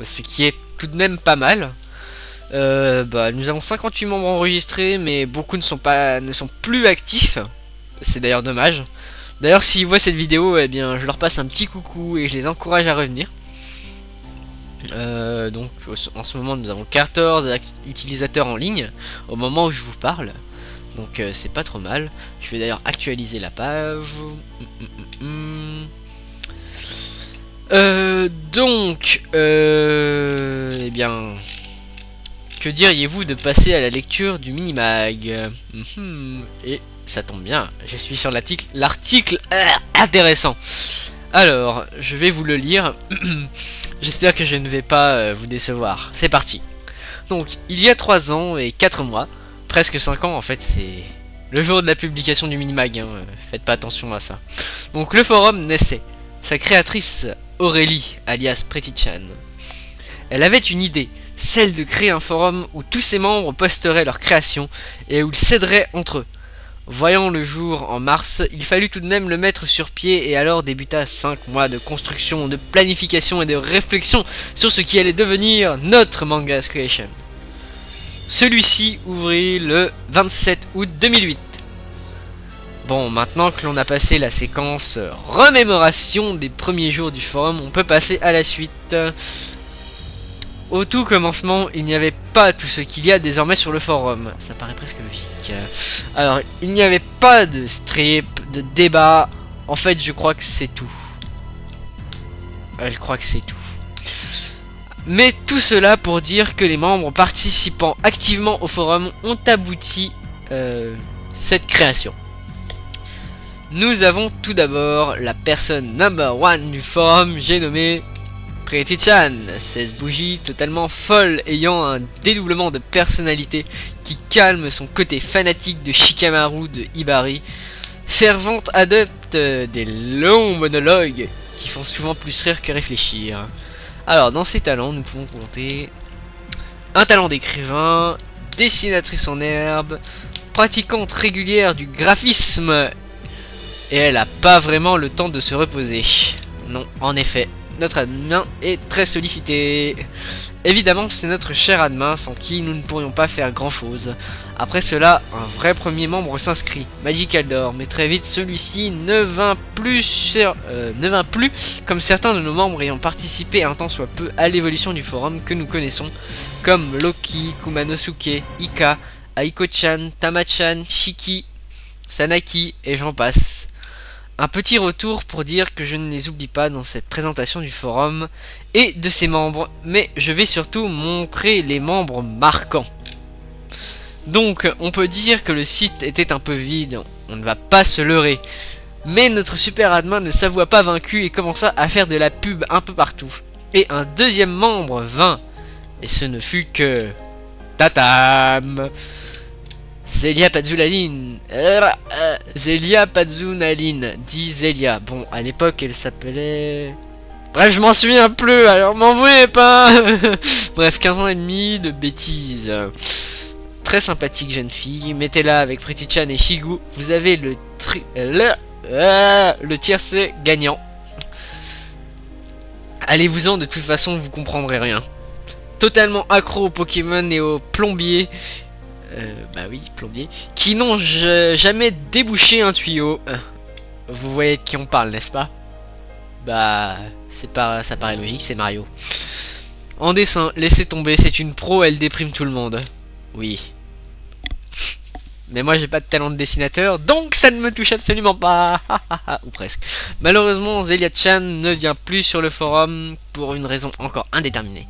ce qui est tout de même pas mal. Nous avons 58 membres enregistrés, mais beaucoup ne sont plus actifs. C'est d'ailleurs dommage. D'ailleurs, s'ils voient cette vidéo, eh bien, je leur passe un petit coucou et je les encourage à revenir. Donc, en ce moment, nous avons 14 utilisateurs en ligne au moment où je vous parle. Donc, c'est pas trop mal. Je vais d'ailleurs actualiser la page. Eh bien, que diriez-vous de passer à la lecture du Minimag? Et ça tombe bien, je suis sur l'article intéressant. Alors, je vais vous le lire. J'espère que je ne vais pas vous décevoir. C'est parti. Donc, il y a 3 ans et 4 mois, presque 5 ans en fait, c'est le jour de la publication du Minimag, hein, faites pas attention à ça. Donc, le forum naissait. Sa créatrice, Aurélie, alias Pretty-chan, elle avait une idée, celle de créer un forum où tous ses membres posteraient leurs créations et où ils s'aideraient entre eux. Voyant le jour en mars, il fallut tout de même le mettre sur pied et alors débuta 5 mois de construction, de planification et de réflexion sur ce qui allait devenir notre Mangas Creation. Celui-ci ouvrit le 27 août 2008. Bon, maintenant que l'on a passé la séquence remémoration des premiers jours du forum, on peut passer à la suite. Au tout commencement, il n'y avait pas tout ce qu'il y a désormais sur le forum. Ça paraît presque logique. Alors, il n'y avait pas de strip, de débat. En fait, je crois que c'est tout. Je crois que c'est tout. Mais tout cela pour dire que les membres participant activement au forum ont abouti cette création. Nous avons tout d'abord la personne number 1 du forum, j'ai nommé Pretty-chan, 16 bougies totalement folle ayant un dédoublement de personnalité qui calme son côté fanatique de Shikamaru de Hibari, fervente adepte des longs monologues qui font souvent plus rire que réfléchir. Alors dans ses talents nous pouvons compter un talent d'écrivain, dessinatrice en herbe, pratiquante régulière du graphisme et elle a pas vraiment le temps de se reposer. Non, en effet. Notre admin est très sollicité. Évidemment, c'est notre cher admin sans qui nous ne pourrions pas faire grand chose. Après cela, un vrai premier membre s'inscrit, Magicaldor, mais très vite celui-ci ne vint plus comme certains de nos membres ayant participé un tant soit peu à l'évolution du forum que nous connaissons, comme Loki, Kumanosuke, Ika, Aiko-chan, Tama-chan, Shiki, Sanaki et j'en passe. Un petit retour pour dire que je ne les oublie pas dans cette présentation du forum et de ses membres, mais je vais surtout montrer les membres marquants. Donc, on peut dire que le site était un peu vide, on ne va pas se leurrer. Mais notre super admin ne s'avoua pas vaincu et commença à faire de la pub un peu partout. Et un deuxième membre vint, et ce ne fut que... Tatam! Zelia Pazzunaline, Zelia Pazzunaline, dit Zelia. Bon, à l'époque, elle s'appelait... Bref, je m'en souviens plus, alors m'en voulez pas. Bref, 15 ans et demi de bêtises. Très sympathique jeune fille, mettez-la avec Pretty-chan et Shigu. Vous avez le tiercé gagnant. Allez-vous-en, de toute façon, vous comprendrez rien. Totalement accro aux Pokémon et aux plombiers. Bah oui, plombier, qui n'ont jamais débouché un tuyau. Vous voyez de qui on parle, n'est-ce pas? Bah, ça paraît logique, c'est Mario. En dessin, laissez tomber, c'est une pro, elle déprime tout le monde. Oui. Mais moi j'ai pas de talent de dessinateur, donc ça ne me touche absolument pas. Ou presque. Malheureusement, Zelia-chan ne vient plus sur le forum pour une raison encore indéterminée.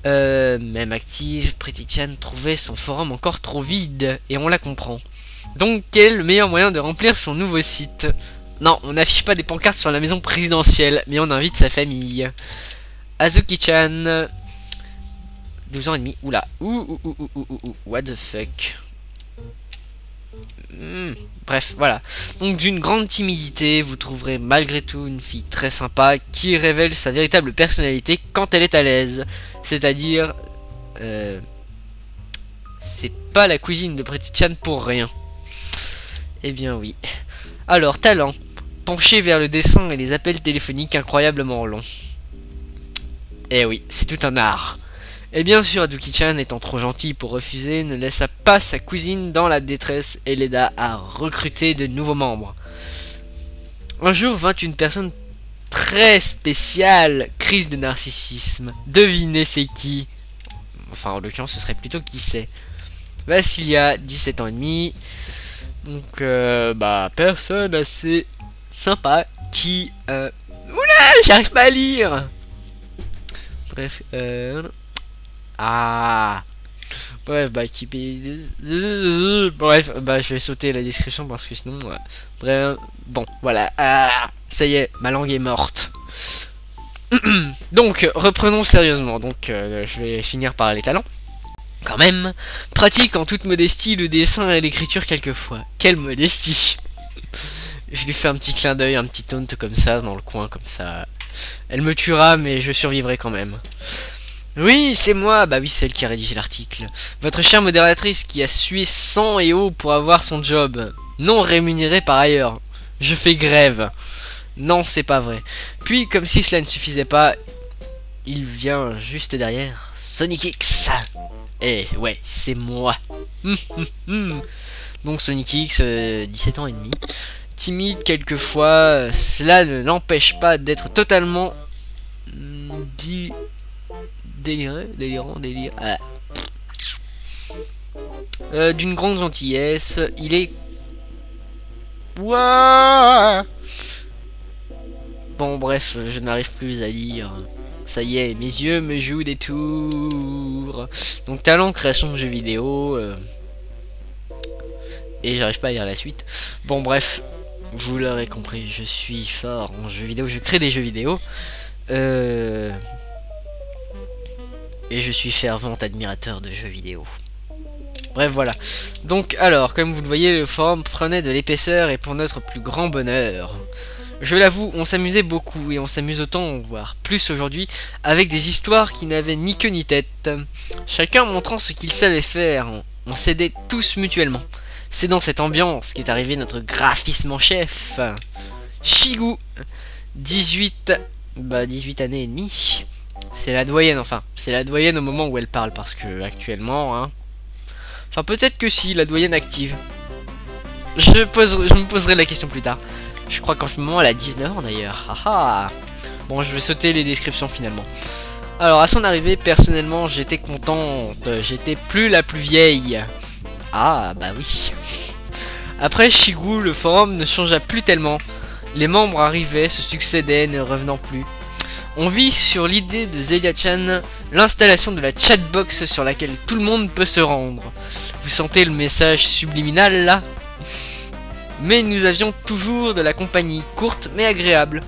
Même active, Pretty-chan trouvait son forum encore trop vide, et on la comprend. Donc quel est le meilleur moyen de remplir son nouveau site? Non, on n'affiche pas des pancartes sur la maison présidentielle, mais on invite sa famille. Azuki-chan, 12 ans et demi, oula, what the fuck. Bref, voilà. Donc d'une grande timidité, vous trouverez malgré tout une fille très sympa qui révèle sa véritable personnalité quand elle est à l'aise. C'est-à-dire, c'est pas la cousine de Pretty-chan pour rien. Eh bien oui. Alors, talent. Penché vers le dessin et les appels téléphoniques incroyablement longs. Eh oui, c'est tout un art. Et bien sûr, Aduki-chan, étant trop gentil pour refuser, ne laissa pas sa cousine dans la détresse et l'aida à recruter de nouveaux membres. Un jour vint une personne très spéciale, crise de narcissisme. Devinez c'est qui? Enfin, en l'occurrence, ce serait plutôt qui c'est. Vassilia, 17 ans et demi. Donc, bah, personne assez sympa qui... Oula, j'arrive pas à lire. Bref, ah... Bref, bah, bref, bah, je vais sauter la description parce que sinon... bref, bon, voilà. Ah, ça y est, ma langue est morte. Donc, reprenons sérieusement. Donc, je vais finir par les talents. Quand même, pratique en toute modestie le dessin et l'écriture quelquefois. Quelle modestie! Je lui fais un petit clin d'œil, un petit taunt comme ça, dans le coin, comme ça. Elle me tuera, mais je survivrai quand même. Oui, c'est moi, bah oui, celle qui a rédigé l'article. Votre chère modératrice qui a sué sang et eau pour avoir son job. Non rémunéré par ailleurs. Je fais grève. Non, c'est pas vrai. Puis, comme si cela ne suffisait pas, il vient juste derrière. Sonic X. Eh ouais, c'est moi. Donc Sonic X, 17 ans et demi. Timide quelquefois, cela ne l'empêche pas d'être totalement délirant. D'une grande gentillesse, il est... Ouah. Bon bref, je n'arrive plus à lire. Ça y est, mes yeux me jouent des tours. Donc talent, création de jeux vidéo. Et j'arrive pas à lire la suite. Bon bref, vous l'aurez compris, je suis fort en jeux vidéo. Je crée des jeux vidéo. Et je suis fervent admirateur de jeux vidéo. Bref, voilà. Donc alors, comme vous le voyez, le forum prenait de l'épaisseur et pour notre plus grand bonheur. Je l'avoue, on s'amusait beaucoup et on s'amuse autant, voire plus aujourd'hui, avec des histoires qui n'avaient ni queue ni tête. Chacun montrant ce qu'il savait faire, on s'aidait tous mutuellement. C'est dans cette ambiance qu'est arrivé notre graphisme en chef, Shigu, 18 années et demie. C'est la doyenne, enfin, c'est la doyenne au moment où elle parle, parce que actuellement, hein... Enfin, peut-être que si, la doyenne active. Je me poserai la question plus tard. Je crois qu'en ce moment elle a 19 ans d'ailleurs. Haha. Bon, je vais sauter les descriptions finalement. Alors à son arrivée, personnellement j'étais contente. J'étais plus la plus vieille. Ah bah oui. Après Shigu, le forum ne changea plus tellement. Les membres arrivaient, se succédaient, ne revenant plus. On vit sur l'idée de Zelia-chan, l'installation de la chatbox sur laquelle tout le monde peut se rendre. Vous sentez le message subliminal là? Mais nous avions toujours de la compagnie, courte mais agréable.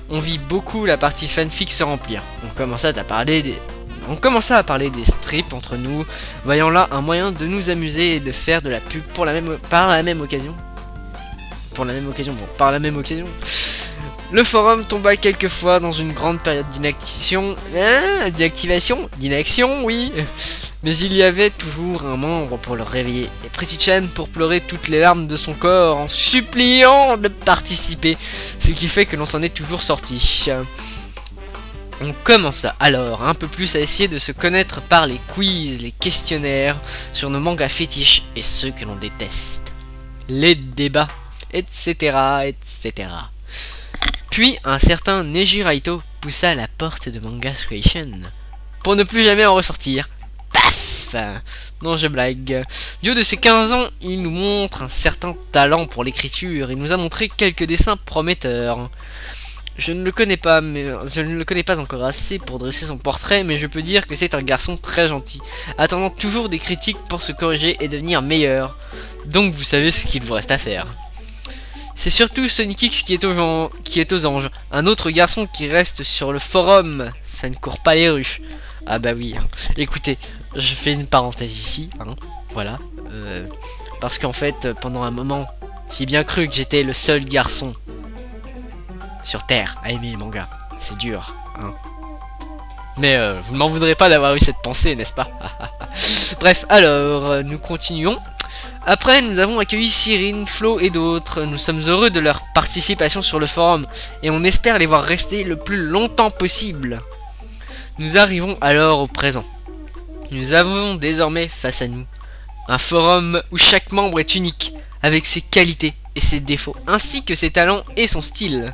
On vit beaucoup la partie fanfic se remplir. On commença à parler des strips entre nous, voyant là un moyen de nous amuser et de faire de la pub par la même occasion. Le forum tomba quelquefois dans une grande période d'inaction, oui. Mais il y avait toujours un membre pour le réveiller, et Pretty-chan pour pleurer toutes les larmes de son corps en suppliant de participer, ce qui fait que l'on s'en est toujours sorti. On commença alors un peu plus à essayer de se connaître par les quiz, les questionnaires sur nos mangas fétiches et ceux que l'on déteste, les débats, etc. Puis un certain Neji Raito poussa la porte de Manga Creation pour ne plus jamais en ressortir. Paf! Non, je blague. Du haut de ses 15 ans, il nous montre un certain talent pour l'écriture. Il nous a montré quelques dessins prometteurs. Je ne le connais pas encore assez pour dresser son portrait, mais je peux dire que c'est un garçon très gentil, attendant toujours des critiques pour se corriger et devenir meilleur. Donc vous savez ce qu'il vous reste à faire. C'est surtout Sonic X qui est aux anges. Un autre garçon qui reste sur le forum. Ça ne court pas les rues. Ah bah oui. Hein. Écoutez, je fais une parenthèse ici. Hein. Voilà. Parce qu'en fait, pendant un moment, j'ai bien cru que j'étais le seul garçon sur Terre à aimer les mangas. C'est dur. Hein. Mais vous ne m'en voudrez pas d'avoir eu cette pensée, n'est-ce pas? Bref, alors, nous continuons. Après, nous avons accueilli Cyrine, Flo et d'autres. Nous sommes heureux de leur participation sur le forum et on espère les voir rester le plus longtemps possible. Nous arrivons alors au présent. Nous avons désormais face à nous un forum où chaque membre est unique, avec ses qualités et ses défauts, ainsi que ses talents et son style.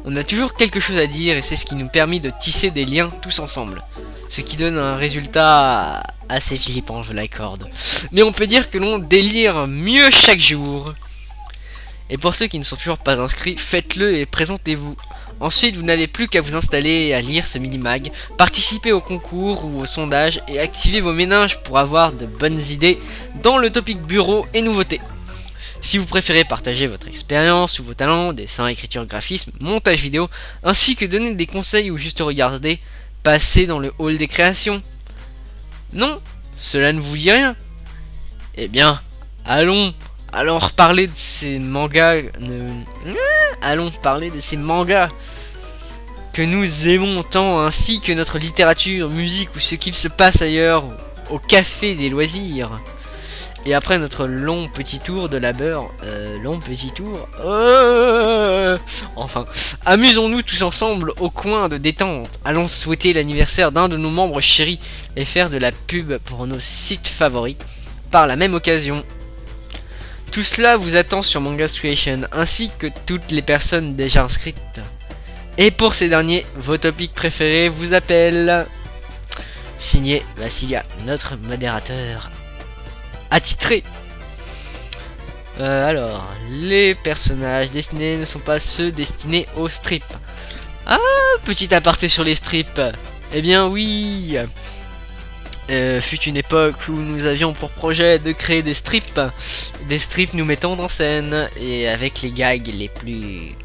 On a toujours quelque chose à dire et c'est ce qui nous permet de tisser des liens tous ensemble. Ce qui donne un résultat assez flippant, je l'accorde. Mais on peut dire que l'on délire mieux chaque jour. Et pour ceux qui ne sont toujours pas inscrits, faites-le et présentez-vous. Ensuite, vous n'avez plus qu'à vous installer et à lire ce mini-mag, participer au concours ou au sondage et activer vos méninges pour avoir de bonnes idées dans le topic bureau et nouveautés. Si vous préférez partager votre expérience ou vos talents, dessin, écriture, graphisme, montage vidéo, ainsi que donner des conseils ou juste regarder, passez dans le hall des créations. Non, cela ne vous dit rien. Eh bien, allons parler de ces mangas. Allons parler de ces mangas que nous aimons tant, ainsi que notre littérature, musique ou ce qu'il se passe ailleurs au café des loisirs. Et après notre long petit tour de labeur, enfin, amusons-nous tous ensemble au coin de détente. Allons souhaiter l'anniversaire d'un de nos membres chéris et faire de la pub pour nos sites favoris par la même occasion. Tout cela vous attend sur Mangas Creation, ainsi que toutes les personnes déjà inscrites. Et pour ces derniers, vos topics préférés vous appellent. Signé Vassilia, notre modérateur attitré. Alors, les personnages destinés ne sont pas ceux destinés aux strips. Ah, petit aparté sur les strips. Eh bien oui, fut une époque où nous avions pour projet de créer des strips nous mettant en scène et avec les gags les plus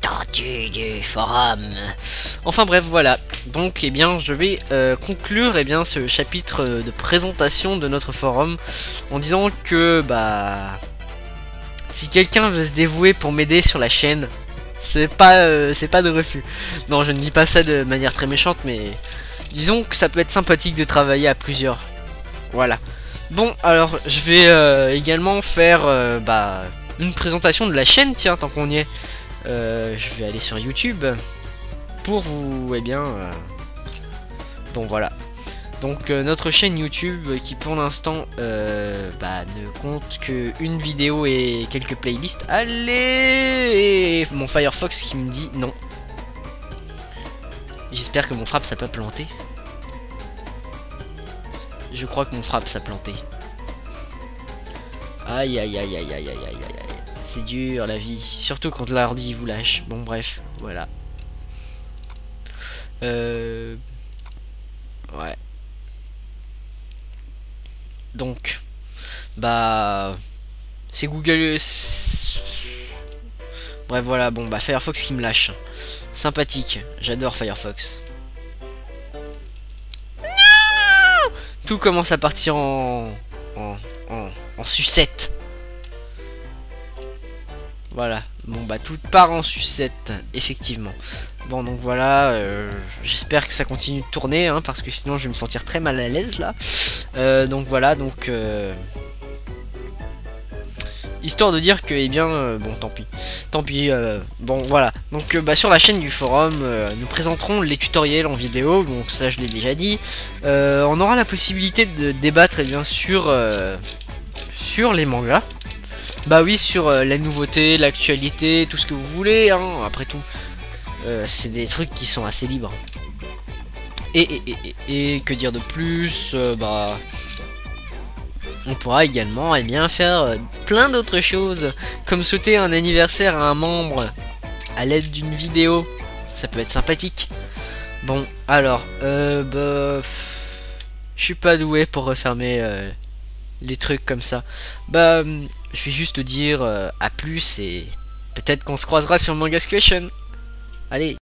tordus du forum. Enfin bref, voilà. Donc, eh bien, je vais conclure ce chapitre de présentation de notre forum en disant que si quelqu'un veut se dévouer pour m'aider sur la chaîne, c'est pas de refus. Non, je ne dis pas ça de manière très méchante, mais disons que ça peut être sympathique de travailler à plusieurs. Voilà. Bon, alors je vais également faire une présentation de la chaîne, tiens, tant qu'on y est. Je vais aller sur YouTube pour vous, bon voilà. Donc notre chaîne YouTube qui pour l'instant ne compte qu'une vidéo et quelques playlists. Allez, mon Firefox qui me dit non. J'espère que mon frappe ça peut planter. Je crois que mon frappe ça a planté. Aïe aïe aïe aïe aïe aïe aïe aïe. C'est dur la vie, surtout quand l'ordi vous lâche. Bon bref, voilà. Ouais. Donc, c'est Google. Bref, voilà. Bon, Firefox qui me lâche. Sympathique. J'adore Firefox. Non, tout commence à partir en sucette. Voilà. Bon, tout part en sucette, effectivement. Bon, donc voilà, j'espère que ça continue de tourner, hein, parce que sinon je vais me sentir très mal à l'aise là. Donc voilà, donc histoire de dire que, bon, tant pis, bon voilà. Donc sur la chaîne du forum, nous présenterons les tutoriels en vidéo, donc ça je l'ai déjà dit. On aura la possibilité de débattre sur les mangas. Bah oui, sur la nouveauté, l'actualité, tout ce que vous voulez, hein, après tout. C'est des trucs qui sont assez libres. Et que dire de plus, on pourra également faire plein d'autres choses, comme souhaiter un anniversaire à un membre à l'aide d'une vidéo. Ça peut être sympathique. Bon, alors, je suis pas doué pour refermer les trucs comme ça. Je vais juste dire à plus et peut-être qu'on se croisera sur Mangas Creation. Allez.